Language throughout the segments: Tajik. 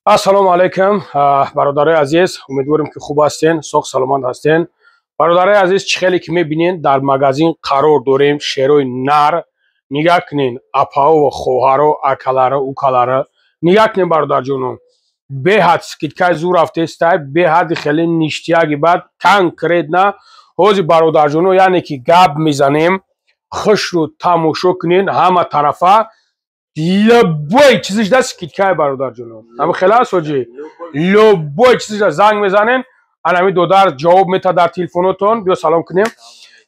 ассалому алайкум бародарои азиз, умедворим ки хуб ҳастен, соҳ саломат ҳастен. бародарои азиз, чӣ хеле ки мебинен дар магазин қарор дорем шерои нар. нигаҳ кунен апаҳо ва хоҳаро, акаларо, укаларо. нигаҳ кунен бародарҷонон, беҳад скидкаи зур рафтаистай, беҳади хеле ништияги бад конкретна ҳозир бародарҷонон, яъне ки гап мезанем, хушру тамошо кунен ҳама тарафа. любой чизиш да скидкаи бародарҷонон. ҳама хеле аст ҳоҷи. любой чизиш да занг мезанен, анами додар ҷавоб метад дар телефонотон. биё салом кунем.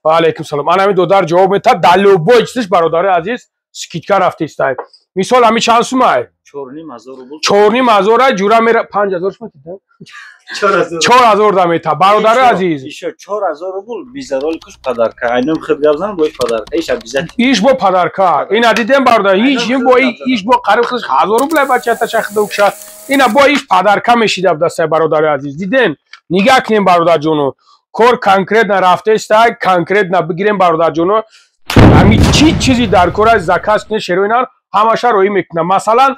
ва алайкум салом. анами додар ҷавоб метад дар любой чизиш бародари азиз скидка рафтаистай. мисол ами чанд сумай? 4,500 ҷура мера 5000 шумо кида? 4000 да мета. бародари азиз. Ишо 4000 рубл бизарол куш падарка. Айном хиб гавзан бо падарка. Иш обязательно. Иш бо падарка. Ина дидем бардар. Иш бо қариб 1000 рубл бачата чахда укша. Ина бо иш падарка мешида дастай бародари азиз. Диден? Нигаҳ кунем бародарҷонон. Кор конкретно рафтаистай, конкретно бигирем бародарҷонон. Ами чӣ чизи дар кора заказ кунем шерои нар ҳамаша роӣ мекунам. Масалан,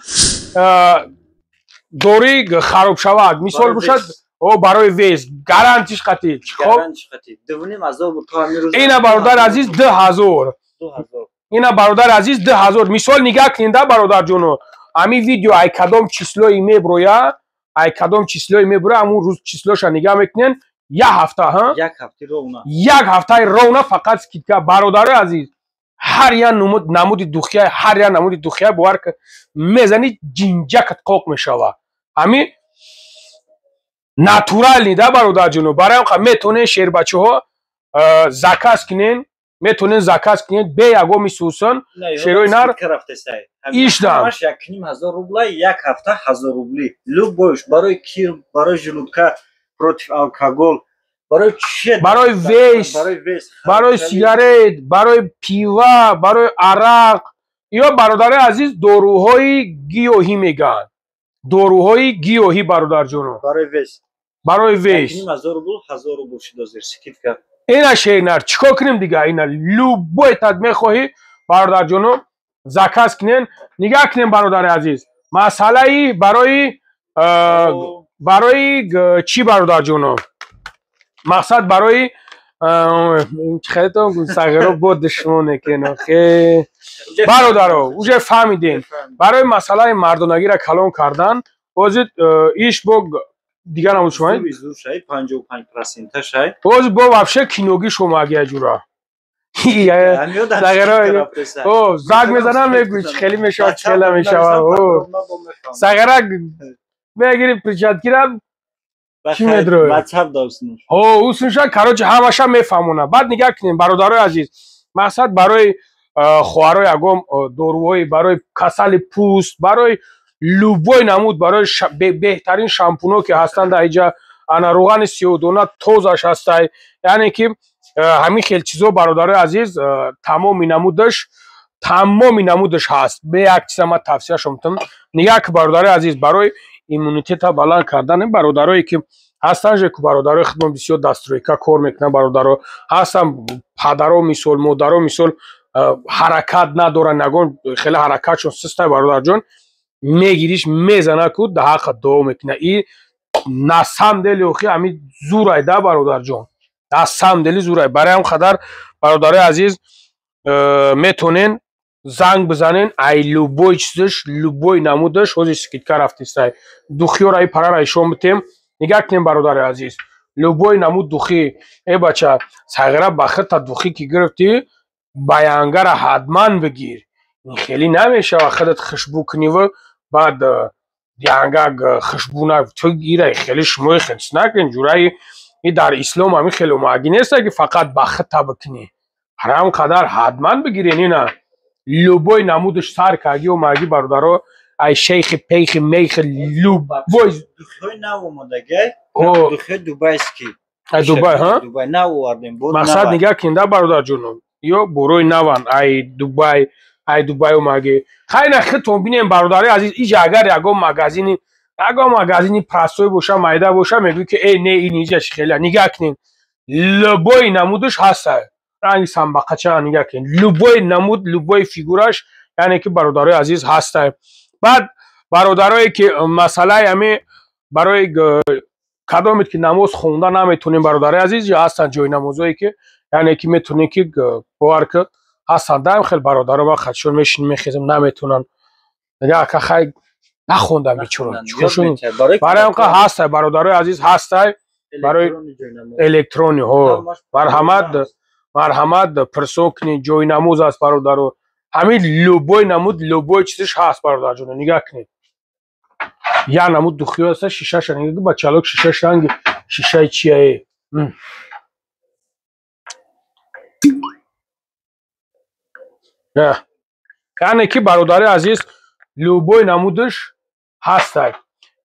дори хароб шавад. Мисол бошад, барои вес гарантиш қатӣ. Гарантиш қатӣ. 2500 бу то амирӯз. Ина бародар азиз 2000. Ина бародар азиз 2000. Мисол нигаҳ кунед бародарҷонон. Ами видео ай кадом числои меброя, ай кадом числои меброя, амун рӯз числоша нигаҳ мекунен. Як ҳафта, ҳа? Як ҳафта ровна. Як ҳафтаи ровна фақат скидка. Бародари азиз, ҳар як намуди духия, ҳар як намуди духия бовар ки мезани ҷинҷакат қоқ мешава. Ами натурални да бародарҷонон. Барои ҳам метонен шербачаҳо заказ кунен, метонен заказ кунен бе ягон мисусон шерои нар иштам. 1500 рубла, як ҳафта 1000 рубли. Любойш барои кир, барои желудка, против алкогол, барои чӣ? Барои вес, барои сигарет, барои пива, барои арақ. ё бародари азиз доруҳои гиёҳӣ мегӯянд. доруҳои гиёҳӣ бародарҷонон. Барои вес. Барои вес. 1000 рубл, 1000 рубл шидозир скидка. Ина шейнар чикор кунем дига? Ина любой тад мехоҳӣ бародарҷонон заказ кунен. Нигаҳ кунем бародари азиз. Масъалаи барои чӣ бародарҷонон? мақсад барои хелетон сағиро бо душмоне кено. бародаро, уже фаҳмидем. Барои масъалаи мардонагиро калон кардан, ҳозир иш бо дигар намуд шумай? 55% шай. ҳозир бо вообще киноги шумо агия ҷура. занг мезанам мегӯ чӣ хеле мешавад, чӣ хеле мешавад. сағира мегири причаткира чӣ медрои? усунша карочи ҳамаша мефаҳмонад. баъд нигаҳ кунем бародарои азиз. мақсад барои хоҳаро ягон доруҳои барои касали пӯст, барои любой намуд, барои беҳтарин шампуно ки ҳастанд дар инҷа, ана рӯғани сиёҳдона тозаш ҳастай. яъне ки ҳамин хел чизо бародарои азиз тамоми намудаш ҳаст. бе як чиза ман тавсияшон мекунам. нигаҳ ки бародарои азиз барои иммунитета баланд кардан бародарое ки ҳастанд же ки бародарои худмон бисёр дастройка кор мекунанд, бародаро ҳастанд падаро мисол, модаро мисол ҳаракат надоранд, ягон хеле ҳаракатшон сустай бародарҷон, мегириш мезана ку дар ҳаққа дуо мекунад. И на самом деле охи ами зурай да бародарҷон. на самом деле зурай. барои ҳам қадар бародарои азиз метонен занг бизанен, ай любой чизаш, любой намудаш ҳозир скидка рафтаистай. духиёра парара ишон битем. нигаҳ кунем бародари азиз. любой намуд духӣ. бача сағира ба хита духӣ ки гирифтӣ, баянгара ҳатман бигир. ин хеле намешава худат хушбу куниву баъд янга хушбуна ту ира хеле шумои хелс накун ҷураи и дар ислом ами хеле омаги неста ки фақат ба хита бикунӣ. ҳарам қадар ҳатман бигирен. ина любой намудаш сар каги омаги бародаро ай шейхи пейхи мейхи любой духои нав омадагай. духои дубайский. ай дубай, ҳа? Дубай нав овардем. мақсад нигаҳ кунда бародарҷонон. ё борои наван ай дубай омаги. хайна хитон бинем бародари азиз. иҷа агар ягон магазини прасой боша, майда боша, мегӯй ки не ин иҷа чӣ хеле. нигаҳ кунем любой намудаш ҳастай. ранги самбақача нигаҳ кунем. любой намуд, любой фигураш яъне ки бародарои азиз ҳастай. баъд бародарое ки масъалаи ҳами барои кадомет ки намоз хонда наметонем бародари азиз ё ҳастанд ҷойнамозое ки яъне ки метонем ки бовар ки ҳастанд даим хел бародаро ва хатшон мешинем мехезем наметонанд яка хай нахондам бичора барои он ка ҳастай бародарои азиз ҳастай барои электрони ҳо марҳамат пирсон кунед ҷойнамоз аст бародаро ҳамин любой намуд любой чизиш ҳаст бародарҷон нигаҳ кунед як намуд духиё аста шишаша нигаҳ бачалок шишаш ранги шишаи чияе яъне ки бародари азиз любой намудиш ҳастай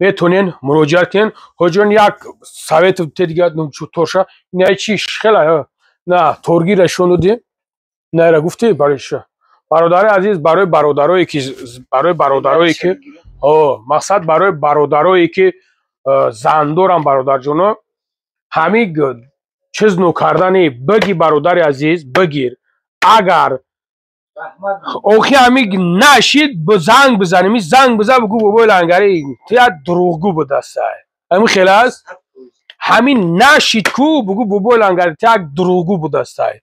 метонен муроҷиат кунен ҳоҷон як совет дига тоша инаи чи хела на торгира шонуди наира гуфти бариша бародари азиз барои бародарое ки мақсад барои бародарое ки зандорам бародарҷоно ҳамин чиз нӯ кардани биги бародари азиз бигир агар охи ҳамин нашид занг бизанем занг бизан бугӯ бобои лангари як дурӯғгӯ будастай ҳамин хеле аст ҳамин нашид ку бугӯ бобои лангари як дурӯғгӯ будастай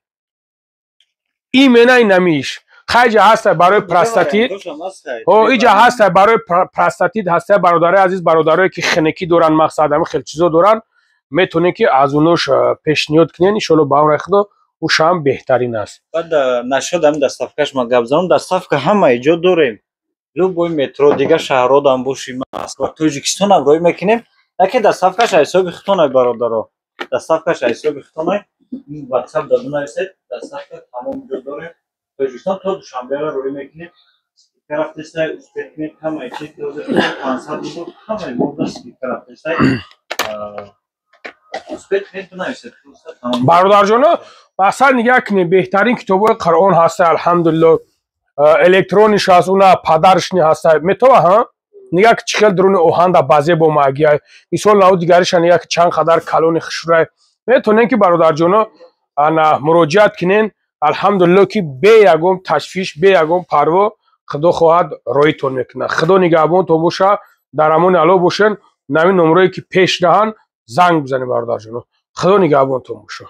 имена инамиш хайҷа ҳастай барои простатит иҷа ҳастай барои простатит ҳастай бародари азиз бародарое ки хинакӣ доранд мақсад ҳамин хел чизо доранд метонем ки аз унош пешниҳод кунем иншоалло ба амри худо ушам беҳтарин аст баъд нашуд ҳамин даставкаш ма гап занам даставка ҳамаи ҷо дорем любой метро дига шаҳродам боши москва тоҷикистонам роҳӣ мекунем яке даставкаш ҳисоби хитонай бародаро даставкаш ҳисоби хитонай ватсап даду нависед даставка тамом ҷо дорем тоҷикистон то душанберо роҳӣ мекунем спикера фиристай успех кунем ҳамаи чиз дозир пансад буд ҳамаи модда спикера фиристай успех кунем то нависед бародарҷоно баъсан нигаҳ кунем беҳтарин китобҳои қуръон ҳастай алҳамдулилло электрониш аст уна падаршни ҳастай метова ҳа нигаҳ ки чӣ хел дуруни оҳанда базе бо магияй мисол наҳу дигариша нигаҳ ки чанд қадар калони хушрай метонем ки бародарҷоно муроҷиат кунен алҳамдулилло ки бе ягон ташвиш бе ягон парво худо хоҳад роҳитон мекунад худо нигаҳбонтон боша дар амони алло бошен навин номрое ки пеш даҳанд занг бизанед бародарҷоно худо нигаҳбонтон боша